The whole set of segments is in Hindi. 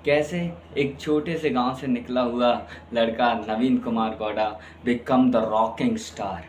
कैसे एक छोटे से गांव से निकला हुआ लड़का Naveen Kumar Gowda become the rocking star.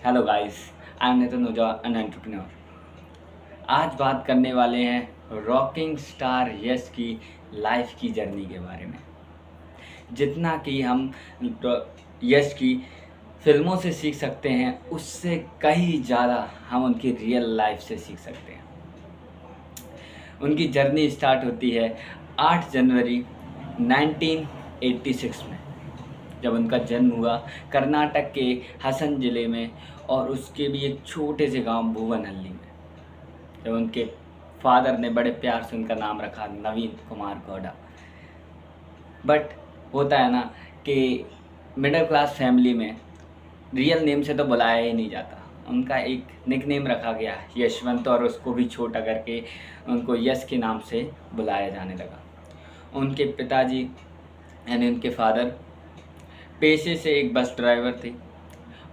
Hello guys, I am Nitin Ojha, an entrepreneur. आज बात करने वाले हैं रॉकिंग स्टार यश की लाइफ की जर्नी के बारे में। जितना कि हम यश की फिल्मों से सीख सकते हैं, उससे कहीं ज़्यादा हम उनकी रियल लाइफ से सीख सकते हैं। उनकी जर्नी स्टार्ट होती है 8 जनवरी 1986 में, जब उनका जन्म हुआ कर्नाटक के हसन ज़िले में, और उसके भी एक छोटे से गांव भुवनहल्ली में। जब उनके फादर ने बड़े प्यार से उनका नाम रखा नवीन कुमार गौड़ा। बट होता है ना कि मिडिल क्लास फैमिली में रियल नेम से तो बुलाया ही नहीं जाता, उनका एक निकनेम रखा गया यशवंत, और उसको भी छोटा करके उनको यश के नाम से बुलाया जाने लगा। उनके पिताजी यानी उनके फादर पेशे से एक बस ड्राइवर थे,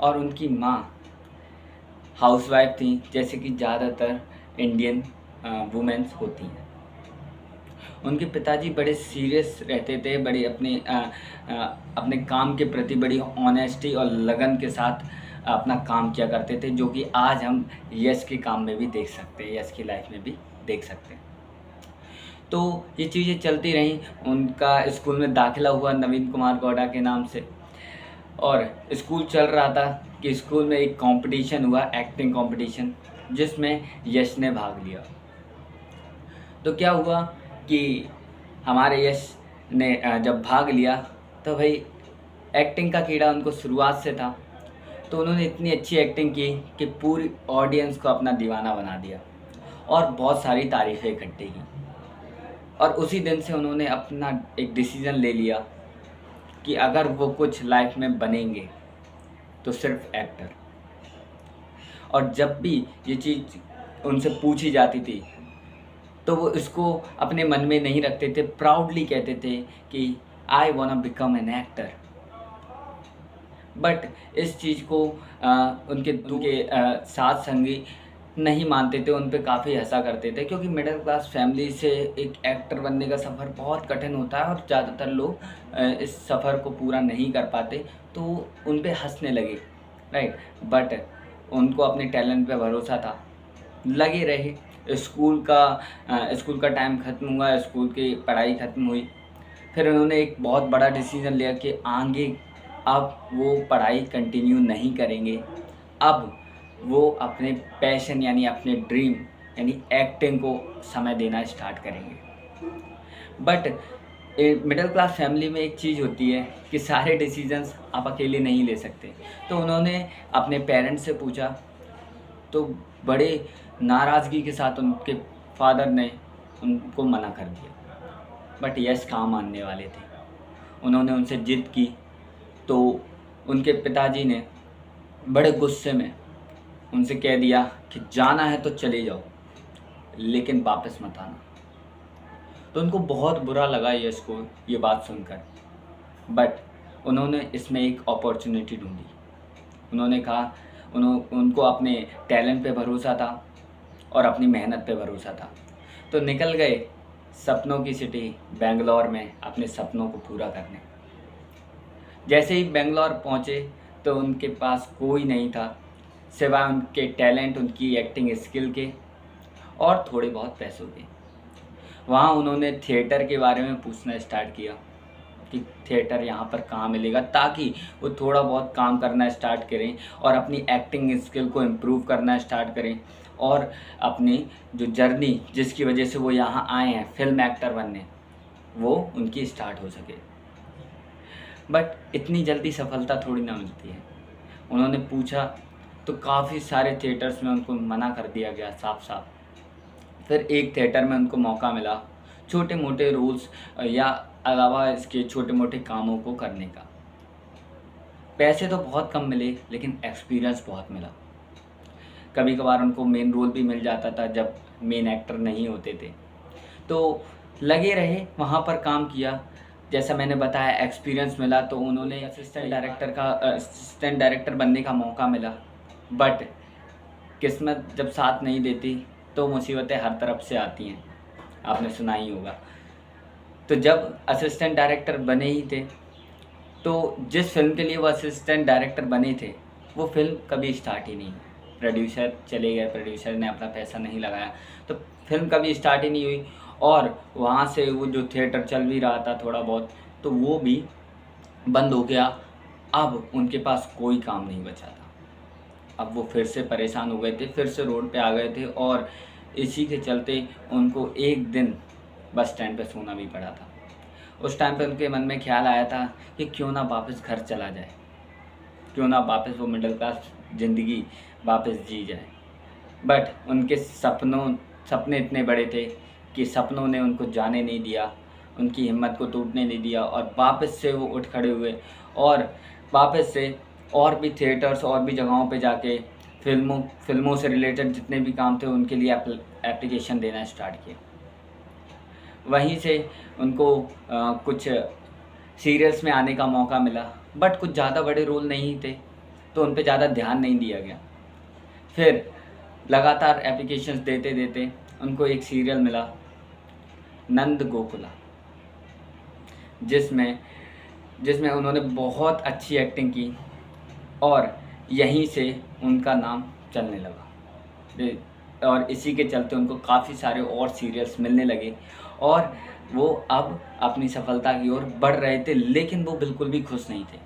और उनकी माँ हाउसवाइफ थी, जैसे कि ज़्यादातर इंडियन वुमेन्स होती हैं। उनके पिताजी बड़े सीरियस रहते थे, बड़े अपने काम के प्रति बड़ी ऑनेस्टी और लगन के साथ अपना काम किया करते थे, जो कि आज हम यश के काम में भी देख सकते हैं, यश की लाइफ में भी देख सकते हैं। तो ये चीज़ें चलती रहीं। उनका स्कूल में दाखिला हुआ नवीन कुमार गौड़ा के नाम से, और स्कूल चल रहा था कि स्कूल में एक कंपटीशन हुआ, एक्टिंग कंपटीशन, जिसमें यश ने भाग लिया। तो क्या हुआ कि हमारे यश ने जब भाग लिया, तो भाई एक्टिंग का कीड़ा उनको शुरुआत से था। तो उन्होंने इतनी अच्छी एक्टिंग की कि पूरी ऑडियंस को अपना दीवाना बना दिया, और बहुत सारी तारीफ़ें इकट्ठी की। और उसी दिन से उन्होंने अपना एक डिसीज़न ले लिया कि अगर वो कुछ लाइफ में बनेंगे तो सिर्फ एक्टर। और जब भी ये चीज़ उनसे पूछी जाती थी, तो वो इसको अपने मन में नहीं रखते थे, प्राउडली कहते थे कि I want to become an actor. But इस चीज़ को उनके साथ संगी नहीं मानते थे, उन पे काफ़ी हँसा करते थे, क्योंकि मिडिल क्लास फैमिली से एक एक्टर बनने का सफ़र बहुत कठिन होता है, और ज़्यादातर लोग इस सफ़र को पूरा नहीं कर पाते, तो उन पे हँसने लगे, राइट। बट उनको अपने टैलेंट पे भरोसा था, लगे रहे। स्कूल का टाइम ख़त्म हुआ, स्कूल की पढ़ाई ख़त्म हुई। फिर उन्होंने एक बहुत बड़ा डिसीज़न लिया कि आगे अब वो पढ़ाई कंटिन्यू नहीं करेंगे, अब वो अपने पैशन यानी अपने ड्रीम यानी एक्टिंग को समय देना स्टार्ट करेंगे। बट मिडिल क्लास फैमिली में एक चीज़ होती है कि सारे डिसीजंस आप अकेले नहीं ले सकते। तो उन्होंने अपने पेरेंट्स से पूछा, तो बड़े नाराज़गी के साथ उनके फादर ने उनको मना कर दिया। बट यश कहाँ मानने वाले थे, उन्होंने उनसे जिद की। तो उनके पिताजी ने बड़े गुस्से में उनसे कह दिया कि जाना है तो चले जाओ, लेकिन वापस मत आना। तो उनको बहुत बुरा लगा यश को ये बात सुनकर, बट उन्होंने इसमें एक अपॉर्चुनिटी ढूंढी। उन्होंने कहा, उनको अपने टैलेंट पे भरोसा था और अपनी मेहनत पे भरोसा था। तो निकल गए सपनों की सिटी बेंगलोर में अपने सपनों को पूरा करने। जैसे ही बेंगलोर पहुँचे तो उनके पास कोई नहीं था सिवाय उनके टैलेंट, उनकी एक्टिंग स्किल के, और थोड़े बहुत पैसों के। वहाँ उन्होंने थिएटर के बारे में पूछना स्टार्ट किया कि थिएटर यहाँ पर कहाँ मिलेगा, ताकि वो थोड़ा बहुत काम करना स्टार्ट करें और अपनी एक्टिंग स्किल को इम्प्रूव करना स्टार्ट करें, और अपनी जो जर्नी जिसकी वजह से वो यहाँ आए हैं फिल्म एक्टर बनने, वो उनकी स्टार्ट हो सके। बट इतनी जल्दी सफलता थोड़ी ना मिलती है। उन्होंने पूछा तो काफ़ी सारे थिएटर्स में उनको मना कर दिया गया साफ साफ। फिर एक थिएटर में उनको मौका मिला छोटे मोटे रोल्स या अलावा इसके छोटे मोटे कामों को करने का। पैसे तो बहुत कम मिले, लेकिन एक्सपीरियंस बहुत मिला। कभी कभार उनको मेन रोल भी मिल जाता था जब मेन एक्टर नहीं होते थे। तो लगे रहे, वहाँ पर काम किया। जैसा मैंने बताया, एक्सपीरियंस मिला, तो उन्होंने असिस्टेंट डायरेक्टर बनने का मौका मिला। बट किस्मत जब साथ नहीं देती तो मुसीबतें हर तरफ से आती हैं, आपने सुना ही होगा। तो जब असिस्टेंट डायरेक्टर बने ही थे, तो जिस फ़िल्म के लिए वो असिस्टेंट डायरेक्टर बने थे, वो फ़िल्म कभी स्टार्ट ही नहीं हुई। प्रोड्यूसर चले गए, प्रोड्यूसर ने अपना पैसा नहीं लगाया, तो फ़िल्म कभी स्टार्ट ही नहीं हुई। और वहाँ से वो जो थिएटर चल भी रहा था थोड़ा बहुत, तो वो भी बंद हो गया। अब उनके पास कोई काम नहीं बचा था। अब वो फिर से परेशान हो गए थे, फिर से रोड पे आ गए थे, और इसी के चलते उनको एक दिन बस स्टैंड पे सोना भी पड़ा था। उस टाइम पे उनके मन में ख्याल आया था कि क्यों ना वापस घर चला जाए, क्यों ना वापस वो मिडिल क्लास ज़िंदगी वापस जी जाए। बट उनके सपने इतने बड़े थे कि सपनों ने उनको जाने नहीं दिया, उनकी हिम्मत को टूटने नहीं दिया, और वापस से वो उठ खड़े हुए और वापस से और भी थिएटर्स और भी जगहों पे जाके फ़िल्मों से रिलेटेड जितने भी काम थे उनके लिए एप्लीकेशन देना स्टार्ट किया। वहीं से उनको कुछ सीरियल्स में आने का मौका मिला, बट कुछ ज़्यादा बड़े रोल नहीं थे, तो उन पे ज़्यादा ध्यान नहीं दिया गया। फिर लगातार एप्लीकेशंस देते देते उनको एक सीरियल मिला, नंद गोकुला, जिसमें उन्होंने बहुत अच्छी एक्टिंग की, और यहीं से उनका नाम चलने लगा। और इसी के चलते उनको काफ़ी सारे और सीरियल्स मिलने लगे, और वो अब अपनी सफलता की ओर बढ़ रहे थे, लेकिन वो बिल्कुल भी खुश नहीं थे।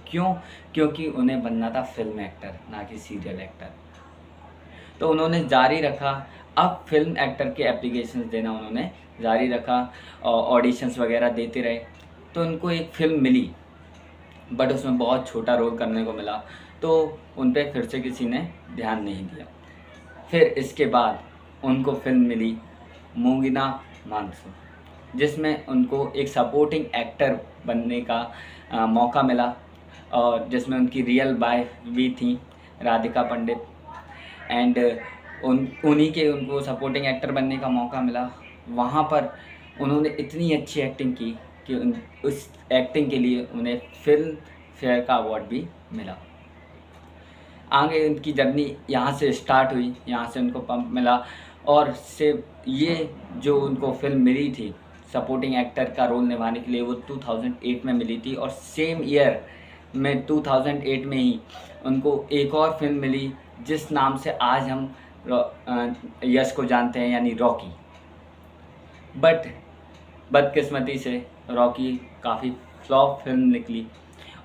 क्यों? क्योंकि उन्हें बनना था फ़िल्म एक्टर, ना कि सीरियल एक्टर। तो उन्होंने जारी रखा, अब फ़िल्म एक्टर के एप्लीकेशंस देना उन्होंने जारी रखा, ऑडिशंस वगैरह देते रहे। तो उनको एक फ़िल्म मिली, बट उसमें बहुत छोटा रोल करने को मिला, तो उन पे फिर से किसी ने ध्यान नहीं दिया। फिर इसके बाद उनको फ़िल्म मिली मूंगिना मानसू, जिसमें उनको एक सपोर्टिंग एक्टर बनने का मौका मिला, और जिसमें उनकी रियल वाइफ भी थी राधिका पंडित, एंड उनको सपोर्टिंग एक्टर बनने का मौका मिला। वहाँ पर उन्होंने इतनी अच्छी एक्टिंग की कि उस एक्टिंग के लिए उन्हें फिल्म फेयर का अवार्ड भी मिला। आगे उनकी जर्नी यहाँ से स्टार्ट हुई, यहाँ से उनको पंप मिला, और ये जो उनको फिल्म मिली थी सपोर्टिंग एक्टर का रोल निभाने के लिए, वो 2008 में मिली थी, और सेम ईयर में 2008 में ही उनको एक और फिल्म मिली जिस नाम से आज हम यश को जानते हैं, यानी रॉकी। बट बदकिस्मती से रॉकी काफ़ी फ्लॉप फिल्म निकली,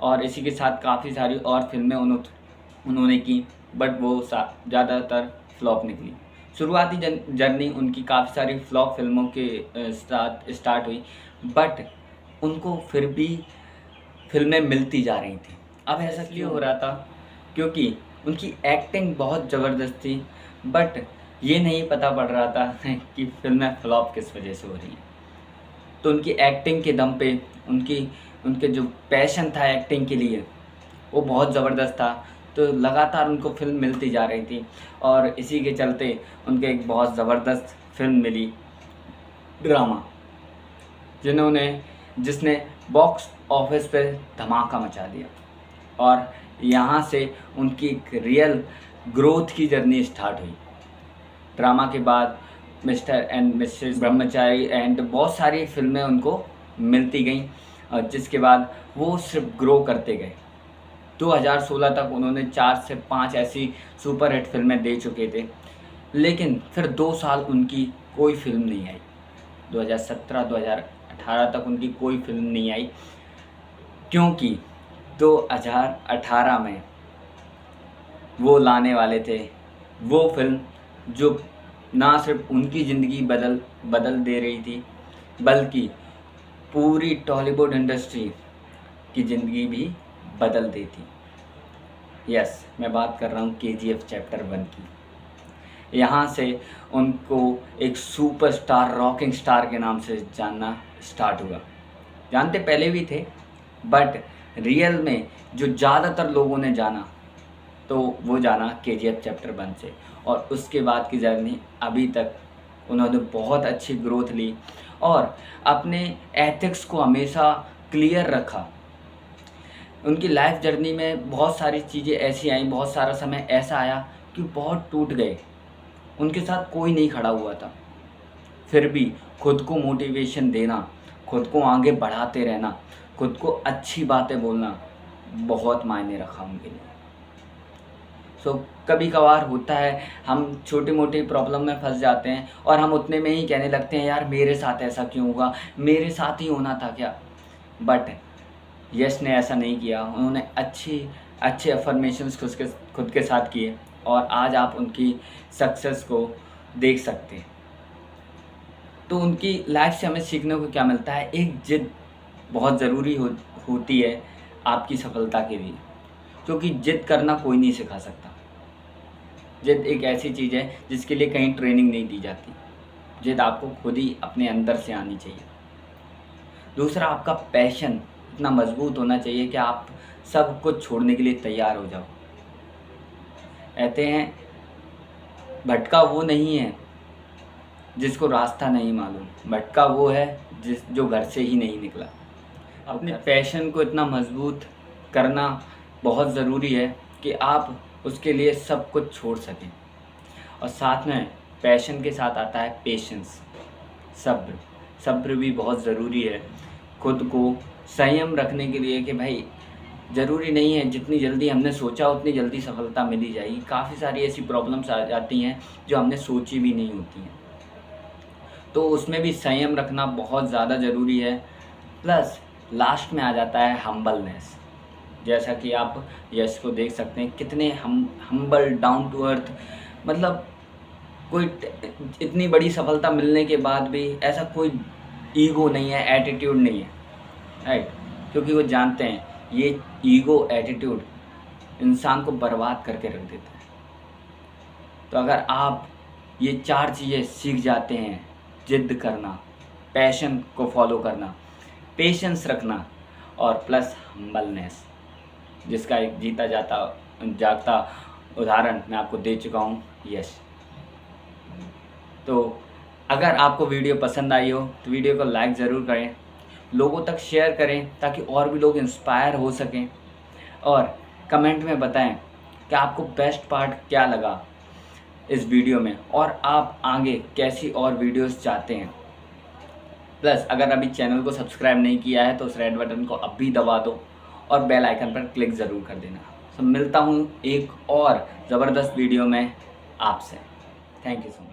और इसी के साथ काफ़ी सारी और फिल्में उन्होंने की, बट वो ज़्यादातर फ्लॉप निकली। शुरुआती जर्नी उनकी काफ़ी सारी फ्लॉप फिल्मों के साथ स्टार्ट हुई, बट उनको फिर भी फिल्में मिलती जा रही थी। अब ऐसा क्यों हो रहा था? क्योंकि उनकी एक्टिंग बहुत ज़बरदस्त थी, बट ये नहीं पता पड़ रहा था कि फिल्में फ्लॉप किस वजह से हो रही हैं। तो उनकी एक्टिंग के दम पे उनके जो पैशन था एक्टिंग के लिए, वो बहुत ज़बरदस्त था, तो लगातार उनको फिल्म मिलती जा रही थी, और इसी के चलते उनको एक बहुत ज़बरदस्त फिल्म मिली, ड्रामा, जिसने बॉक्स ऑफिस पे धमाका मचा दिया, और यहाँ से उनकी एक रियल ग्रोथ की जर्नी स्टार्ट हुई। ड्रामा के बाद mister and Mrs Brahmachari and बहुत सारी फिल्में उनको मिलती गईं, और जिसके बाद वो सिर्फ ग्रो करते गए। 2016 तक उन्होंने 4 से 5 ऐसी सुपरहिट फिल्में दे चुके थे, लेकिन फिर 2 साल उनकी कोई फिल्म नहीं आई। 2017-2018 तक उनकी कोई फिल्म नहीं आई, क्योंकि 2018 में वो लाने वाले थे वो फिल्म जो ना सिर्फ उनकी ज़िंदगी बदल दे रही थी, बल्कि पूरी टॉलीवुड इंडस्ट्री की ज़िंदगी भी बदल देती। यस, मैं बात कर रहा हूँ KGF चैप्टर 1 की। यहाँ से उनको एक सुपरस्टार, रॉकिंग स्टार के नाम से जानना स्टार्ट हुआ। जानते पहले भी थे, बट रियल में जो ज़्यादातर लोगों ने जाना, तो वो जाना KGF चैप्टर 1 से, और उसके बाद की जर्नी अभी तक उन्होंने बहुत अच्छी ग्रोथ ली, और अपने एथिक्स को हमेशा क्लियर रखा। उनकी लाइफ जर्नी में बहुत सारी चीज़ें ऐसी आईं, बहुत सारा समय ऐसा आया कि क्योंकि बहुत टूट गए, उनके साथ कोई नहीं खड़ा हुआ था। फिर भी खुद को मोटिवेशन देना, खुद को आगे बढ़ाते रहना, खुद को अच्छी बातें बोलना बहुत मायने रखा उनके लिए। कभी कभार होता है हम छोटी मोटी प्रॉब्लम में फंस जाते हैं और हम उतने में ही कहने लगते हैं यार मेरे साथ ऐसा क्यों हुआ, मेरे साथ ही होना था क्या। बट यश ने ऐसा नहीं किया, उन्होंने अच्छे अफर्मेशंस खुद के साथ किए और आज आप उनकी सक्सेस को देख सकते हैं। तो उनकी लाइफ से हमें सीखने को क्या मिलता है, एक जिद बहुत ज़रूरी होती है आपकी सफलता के लिए, क्योंकि जिद करना कोई नहीं सिखा सकता। जिद एक ऐसी चीज़ है जिसके लिए कहीं ट्रेनिंग नहीं दी जाती। जिद आपको खुद ही अपने अंदर से आनी चाहिए। दूसरा, आपका पैशन इतना मजबूत होना चाहिए कि आप सब कुछ छोड़ने के लिए तैयार हो जाओ। कहते हैं भटका वो नहीं है जिसको रास्ता नहीं मालूम, भटका वो है जो घर से ही नहीं निकला। अपने पैशन को इतना मजबूत करना बहुत ज़रूरी है कि आप उसके लिए सब कुछ छोड़ सकें। और साथ में पैशन के साथ आता है पेशेंस, सब्र भी बहुत ज़रूरी है। खुद को संयम रखने के लिए कि भाई ज़रूरी नहीं है जितनी जल्दी हमने सोचा उतनी जल्दी सफलता मिली जाएगी। काफ़ी सारी ऐसी प्रॉब्लम्स आ जाती हैं जो हमने सोची भी नहीं होती हैं, तो उसमें भी संयम रखना बहुत ज़्यादा ज़रूरी है। प्लस लास्ट में आ जाता है हम्बलनेस। जैसा कि आप यश को देख सकते हैं, कितने हम्बल, डाउन टू अर्थ, मतलब कोई इतनी बड़ी सफलता मिलने के बाद भी ऐसा कोई ईगो नहीं है, एटीट्यूड नहीं है, राइट। क्योंकि वो जानते हैं ये ईगो एटीट्यूड इंसान को बर्बाद करके रख देता है। तो अगर आप ये 4 चीज़ें सीख जाते हैं, जिद करना, पैशन को फॉलो करना, पेशेंस रखना और प्लस हम्बलनेस, जिसका एक जीता जागता उदाहरण मैं आपको दे चुका हूँ, यश। तो अगर आपको वीडियो पसंद आई हो तो वीडियो को लाइक ज़रूर करें, लोगों तक शेयर करें ताकि और भी लोग इंस्पायर हो सकें, और कमेंट में बताएं कि आपको बेस्ट पार्ट क्या लगा इस वीडियो में और आप आगे कैसी और वीडियोस चाहते हैं। प्लस अगर अभी चैनल को सब्सक्राइब नहीं किया है तो उस रेड बटन को अभी दबा दो और बेल आइकन पर क्लिक ज़रूर कर देना। तो मिलता हूँ एक और ज़बरदस्त वीडियो में आपसे। Thank you so much.